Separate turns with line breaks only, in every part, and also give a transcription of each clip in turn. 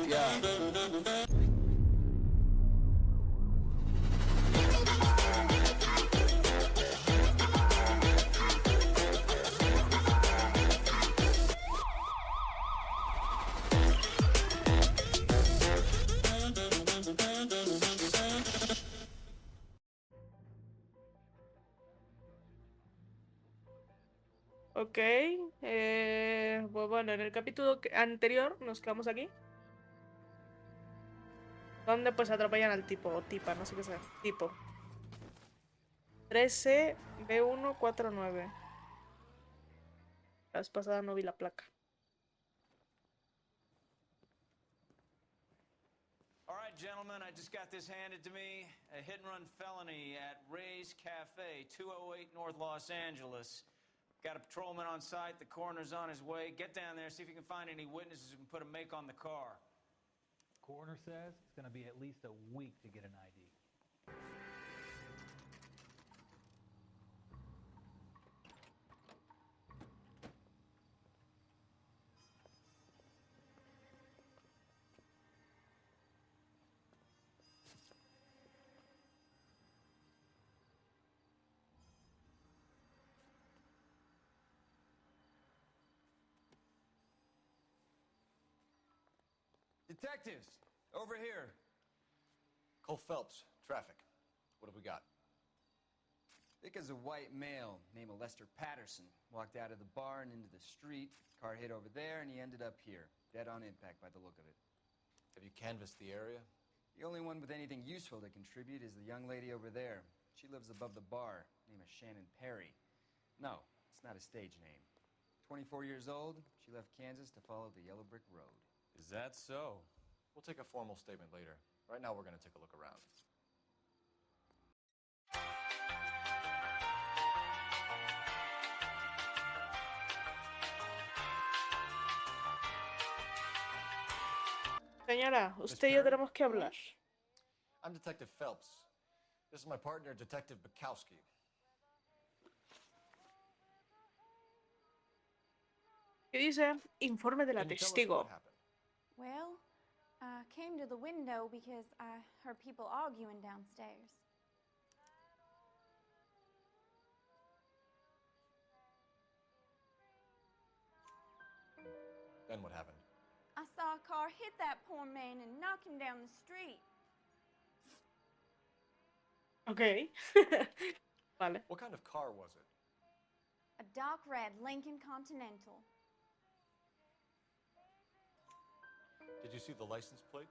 Yeah.
Ok, pues bueno, en el capítulo anterior nos quedamos aquí. Donde pues atropellan al tipo, o tipa, no sé qué sea. Tipo. 13B149. La vez pasada no vi la placa.
All right, gentlemen, I just got this handed to me. A hit-and-run felony at Ray's Cafe, 208 North Los Angeles. Got a patrolman on site. The coroner's on his way. Get down there, see if you can find any witnesses who can put a make on the car.
Coroner says it's going to be at least a week to get an ID.
Detectives, over here.
Cole Phelps, traffic. What have we got?
Thick as a white male named Lester Patterson. Walked out of the bar and into the street. Car hit over there, and he ended up here. Dead on impact by the look of it.
Have you canvassed the area?
The only one with anything useful to contribute is the young lady over there. She lives above the bar. Name is Shannon Perry. No, it's not a stage name. 24 years old, she left Kansas to follow the yellow brick road.
Is that so?
We'll take a formal statement later. Right now, we're going to take a look around.
Señora, usted y yo tenemos que hablar.
I'm Detective Phelps. This is my partner, Detective Bukowski.
¿Qué dice? Informe de la
Can you tell us
testigo.
what happened?
Well, I came to the window because I heard people arguing downstairs.
Then what happened?
I saw a car hit that poor man and knock him down the street.
Ok. Vale.
What kind of car was it?
A dark red Lincoln Continental.
Did you see the license plate?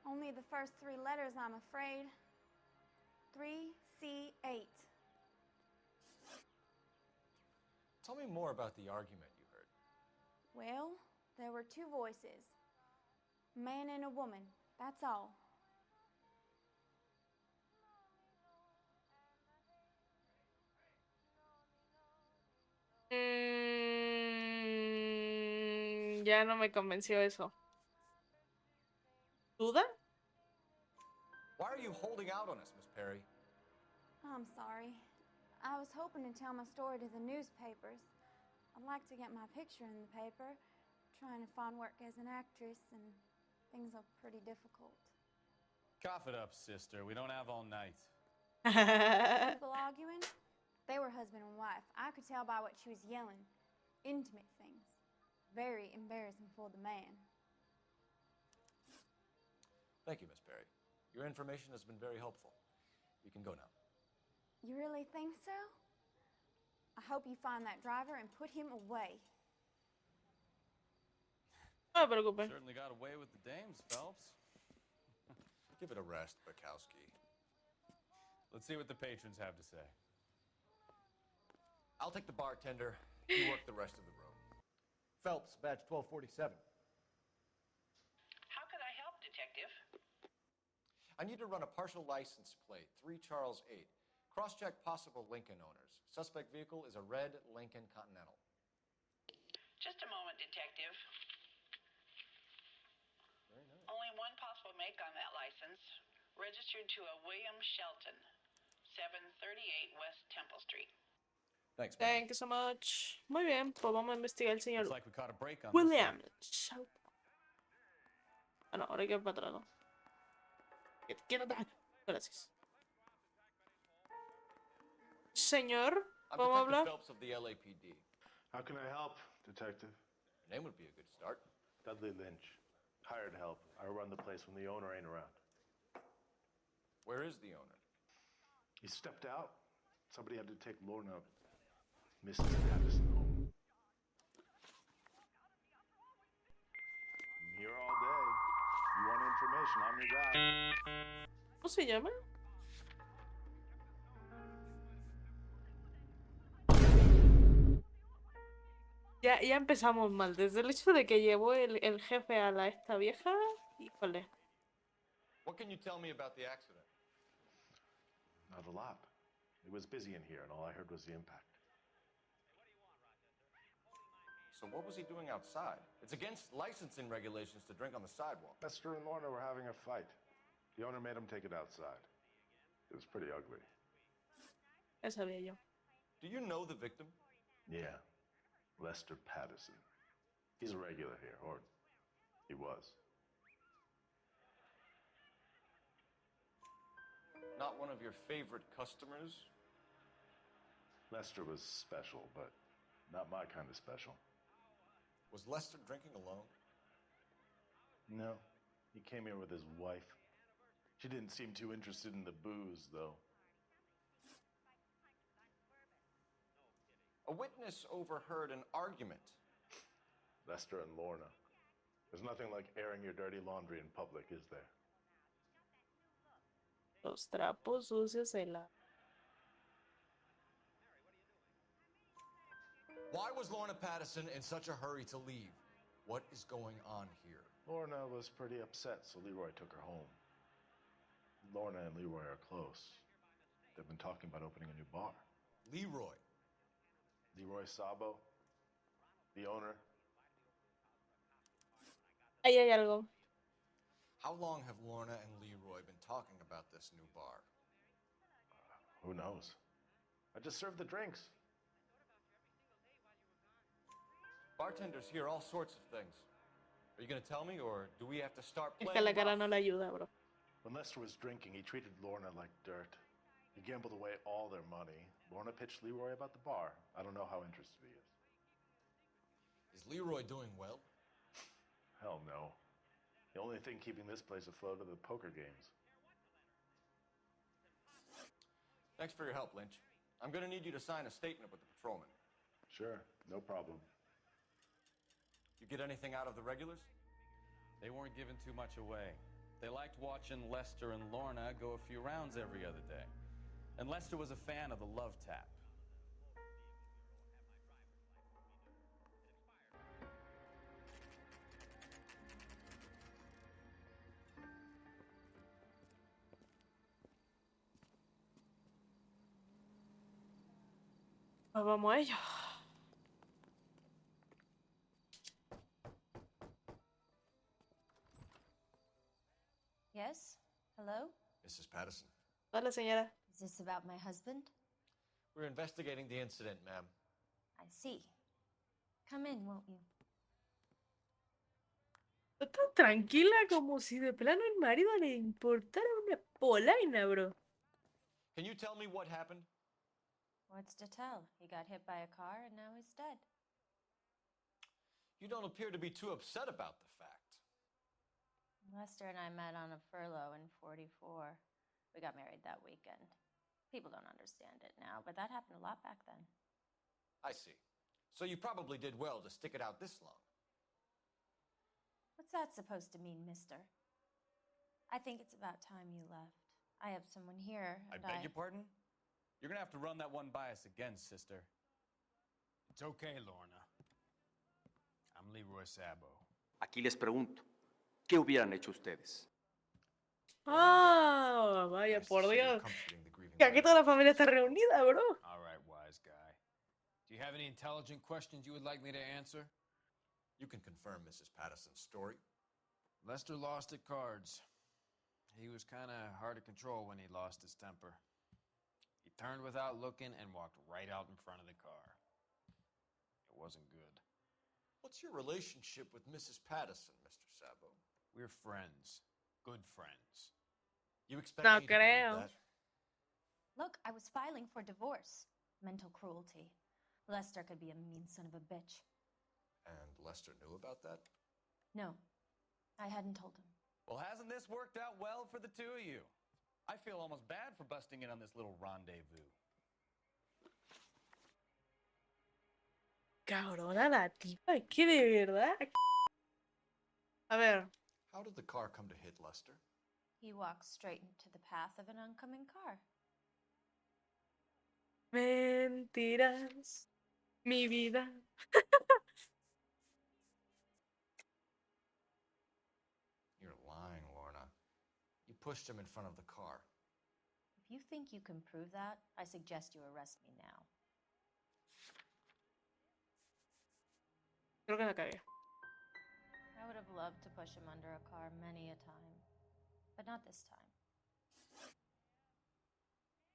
Only the first three letters, I'm afraid. 3C8.
Tell me more about the argument you heard.
Well, there were two voices. A man and a woman, that's all.
Ya no me convenció eso. ¿Duda?
Why are you holding out on us, Miss Perry?
I'm sorry. I was hoping to tell my story to the newspapers. I'd like to get my picture in the paper. Trying to find work as an actress, and things are pretty difficult.
Cough it up, sister. We don't have all night.
People arguing? They were husband and wife. I could tell by what she was yelling. Intimate things. Very embarrassing for the man.
Thank you, Miss Perry. Your information has been very helpful. You can go now.
You really think so? I hope you find that driver and put him away.
No me preocupe.
Certainly got away with the dames, Phelps.
Give it a rest, Bukowski.
Let's see what the patrons have to say.
I'll take the bartender. You work the rest of the room. Phelps, badge 1247.
How can I help, Detective?
I need to run a partial license plate, 3 Charles 8. Cross-check possible Lincoln owners. Suspect vehicle is a red Lincoln Continental.
Just a moment, Detective.
Very nice.
Only one possible make on that license. Registered to a William Shelton, 738 West Temple Street.
Thanks, man.
Thank you so much. Muy bien, pues vamos a investigar al señor
Looks like we caught a break on
William
this
Shelton. Ah, no, ahora hay que ir para atrás, ¿no? Quédate. Gracias. Señor,
I'm
¿cómo
Detective
hablar?
Phelps of the LAPD.
How can I help, Detective?
Your name would be a good start.
Dudley Lynch. Hired help. I run the place when the owner ain't around.
Where is the owner?
He stepped out. Somebody had to take Lorna, Mrs. Patterson, home. I'm here all day. You want information, I'm your guy.
¿Cómo se llama? Ya empezamos mal. Desde el hecho de que llevó el jefe a esta vieja. Híjole.
What can you tell me about the accident?
Not a lot. It was busy in here, and all I heard was the impact.
So what was he doing outside? It's against licensing regulations to drink on the sidewalk.
Lester and Lorna were having a fight. The owner made him take it outside. It was pretty ugly.
Ya sabía yo.
Do you know the victim?
Yeah. Lester Patterson. He's a regular here, or he was.
Not one of your favorite customers?
Lester was special, but not my kind of special.
Was Lester drinking alone?
No. He came here with his wife. She didn't seem too interested in the booze, though.
A witness overheard an argument.
Lester and Lorna. There's nothing like airing your dirty laundry in public, is there?
Los trapos sucios se la...
Why was Lorna Patterson in such a hurry to leave? What is going on here?
Lorna was pretty upset, so Leroy took her home. Lorna and Leroy are close. They've been talking about opening a new bar.
Leroy.
Leroy Sabo, the owner.
Ahí hay algo.
How long have Lorna and Leroy been talking about this new bar?
Who knows? I just served the drinks.
Bartenders hear all sorts of things. Are you going to tell me, or do we have to start
Es
playing
que la cara
rough?
no le ayuda, bro.
When Lester was drinking, he treated Lorna like dirt. He gambled away all their money. Lorna pitched Leroy about the bar. I don't know how interested he is.
Is Leroy doing well?
Hell no. The only thing keeping this place afloat are the poker games.
Thanks for your help, Lynch. I'm going to need you to sign a statement with the patrolman.
Sure, no problem.
You get anything out of the regulars?
They weren't giving too much away. They liked watching Lester and Lorna go a few rounds every other day. And Lester was a fan of the love tap.
Pues vamos a ello.
Yes? Hello?
Mrs. Patterson.
Dale, señora.
Is this about my husband?
We're investigating the incident, ma'am.
I see. Come in, won't you?
Está tan tranquila como si de plano el marido le importara una polaina, bro.
Can you tell me what happened?
What's to tell? He got hit by a car and now he's dead.
You don't appear to be too upset about the fact.
Lester and I met on a furlough in 44. We got married that weekend. People don't understand it now, but that happened a lot back then.
I see. So you probably did well to stick it out this long.
What's that supposed to mean, mister? I think it's about time you left. I have someone here,
I
and
beg your pardon? You're gonna have to run that one by us again, sister.
It's okay, Lorna. I'm Leroy Sabo.
Aquí les pregunto, ¿qué hubieran hecho ustedes?
Ah, vaya,
Nice to
por
see you're
Dios.
comforting the grieving
Que aquí
widow.
toda la familia está reunida, bro.
All right, wise guy. Do you have any intelligent questions you would like me to answer?
You can confirm Mrs. Patterson's story.
Lester lost at cards. He was kind of hard to control when he lost his temper. He turned without looking and walked right out in front of the car. It wasn't good.
What's your relationship with Mrs. Patterson, Mr. Sabo?
We're friends. Good friends.
You expect
No
me to believe
creo.
that?
Look, I was filing for divorce. Mental cruelty. Lester could be a mean son of a bitch.
And Lester knew about that?
No, I hadn't told him.
Well, hasn't this worked out well for the two of you? I feel almost bad for busting in on this little rendezvous.
Cabrona la tipa, es que de verdad. A ver.
How did the car come to hit Lester?
He walks straight into the path of an oncoming car.
Mentiras. Mi vida.
You're lying, Lorna. You pushed him in front of the car.
If you think you can prove that, I suggest you arrest me now.
Creo que la cagué.
I would have loved to push him under a car many a time, but not this time.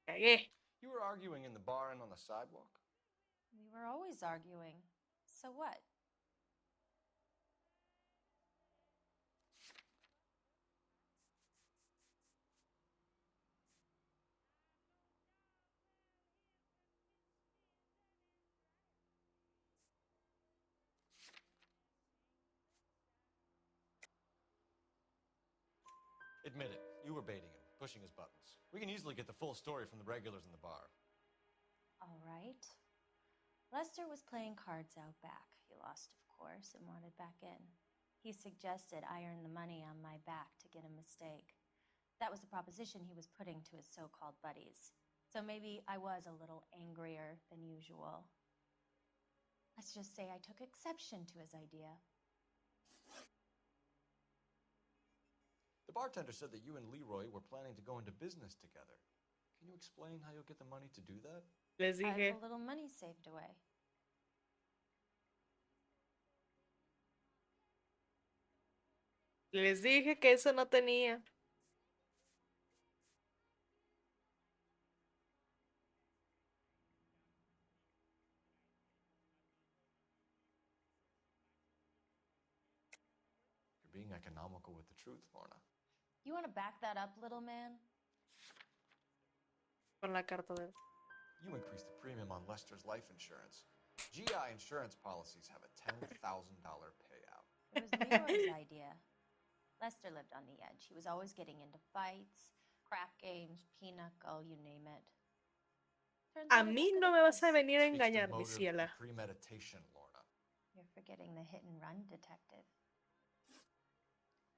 Cagué.
You were arguing in the bar and on the sidewalk?
We were always arguing. So what?
Admit it, you were baiting him, pushing his buttons. We can easily get the full story from the regulars in the bar.
All right. Lester was playing cards out back. He lost, of course, and wanted back in. He suggested I earn the money on my back to get a mistake. That was the proposition he was putting to his so-called buddies. So maybe I was a little angrier than usual. Let's just say I took exception to his idea.
The bartender said that you and Leroy were planning to go into business together. Can you explain how you'll get the money to do that?
Les
I
dije.
have a little money saved away.
Les dije que eso no tenía.
You're being economical with the truth, Lorna.
You want to back that up, little man?
Con la carta de...
You increased the premium on Lester's life insurance. GI insurance policies have a $10,000 payout.
It was Leroy's idea. Lester lived on the edge. He was always getting into fights, crap games, pinochle, you name it. Turns
A
out he
mí
was good
no
at
me vas a
this.
venir a
Speaks to
engañar, mi
motive
ciela.
and premeditation, Lorna.
You're forgetting the hit and run detective.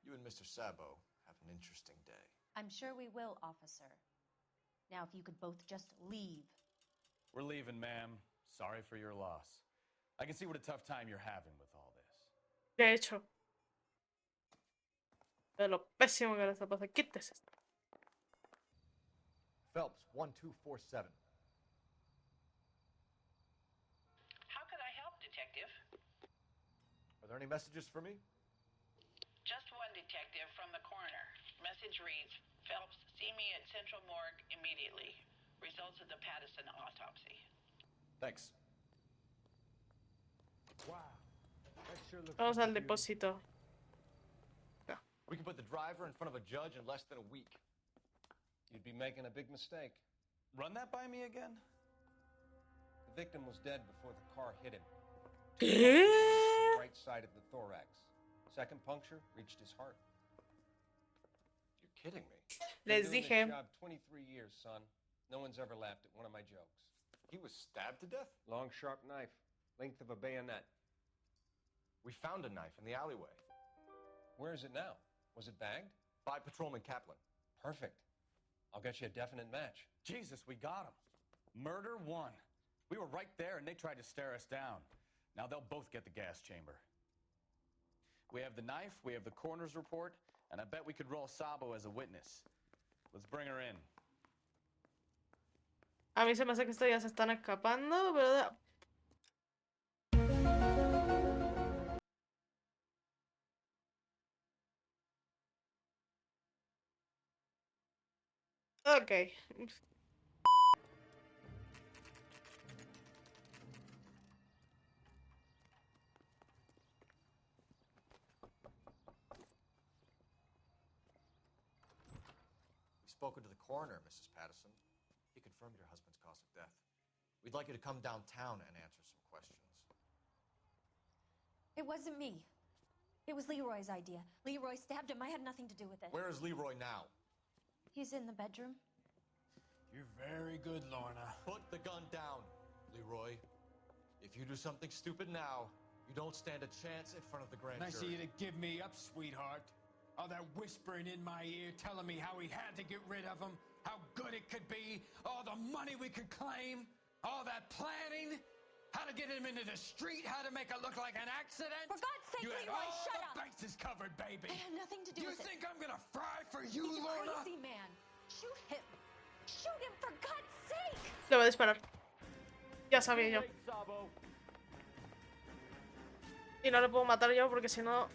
You and Mr. Sabo have an interesting day.
I'm sure we will, officer. Now, if you could both just leave.
We're leaving, ma'am. Sorry for your loss. I can see what a tough time you're having with all this.
De hecho. De lo pésimo que le está pasando. Quítese.
Phelps, 1247.
How could I help, Detective?
Are there any messages for me?
Just one, Detective, from the coroner. Message reads, Phelps, see me at Central Morgue immediately. Results of the Pattison autopsy.
Thanks.
Wow. That sure looks
Vamos
like
al
a beauty.
depósito.
We can put the driver in front of a judge in less than a week.
You'd be making a big mistake.
Run that by me again?
The victim was dead before the car hit him.
¿Qué?
The right side of the thorax. Second puncture reached his heart.
You're kidding me.
Les
Been doing
dije.
this job 23 years, son. No one's ever laughed at one of my jokes.
He was stabbed to death?
Long, sharp knife, length of a bayonet.
We found a knife in the alleyway.
Where is it now? Was it bagged?
By Patrolman Kaplan.
Perfect. I'll get you a definite match.
Jesus, we got him. Murder one. We were right there and they tried to stare us down. Now they'll both get the gas chamber. We have the knife, we have the coroner's report, and I bet we could roll Sabo as a witness. Let's bring her in.
A mí se me hace que estos ya se están escapando, pero... Ok.
spoken to the coroner, Mrs. Patterson. He confirmed your husband's cause of death. We'd like you to come downtown and answer some questions.
It wasn't me. It was Leroy's idea. Leroy stabbed him. I had nothing to do with it.
Where is Leroy now?
He's in the bedroom.
You're very good, Lorna.
Put the gun down, Leroy. If you do something stupid now, you don't stand a chance in front of the grand
Nice of
jury.
you to give me up, sweetheart. All that whispering in my ear, telling me how we had to get rid of him, how good it could be, all the money we could claim, all that planning, how to get him into the street, how to make it look like an accident.
For God's sake,
you had
Leroy,
all
shut
the
up!
bases covered, baby.
I had nothing to do
You
with it.
think I'm gonna fry for you,
He's a
Lorna?
crazy man. Shoot him. Shoot him, for God's sake!
Le voy a disparar. Ya sabía yo. Y no le puedo matar yo porque si no...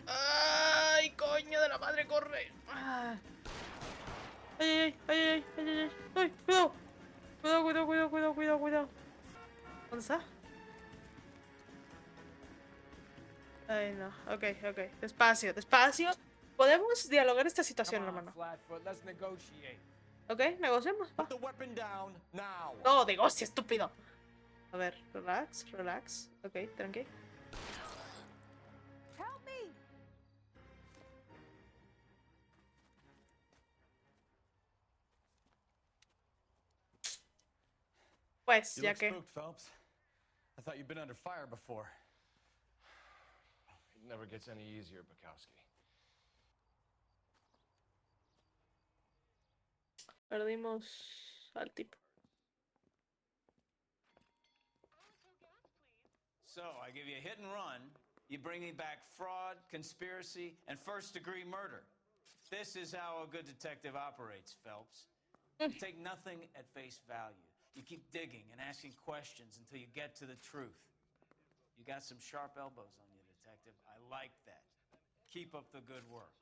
¡Ay, coño de la madre, corre! Ah. ¡Ay, ay, ay, ay, ay, ay! ¡Ay, cuidado! Cuidado, cuidado, cuidado, cuidado, cuidado, cuidado. ¿Dónde está? Ay, no. Ok, ok. Despacio, despacio. Podemos dialogar esta situación, hermano.
Flatfoot, let's negotiate.
Ok, negociemos. Va.
Put the weapon down now.
No, negocia, estúpido. A ver, relax, relax. Ok, tranqui.
Help me!
Pues,
You
ya
look
que...
spooked, Phelps. I thought you'd been under fire before.
It never gets any easier, Bukowski.
Perdimos al tipo.
So, I give you a hit and run. You bring me back fraud, conspiracy, and first-degree murder. This is how a good detective operates, Phelps. You take nothing at face value. You keep digging and asking questions until you get to the truth. You got some sharp elbows on you, detective. I like that. Keep up the good work.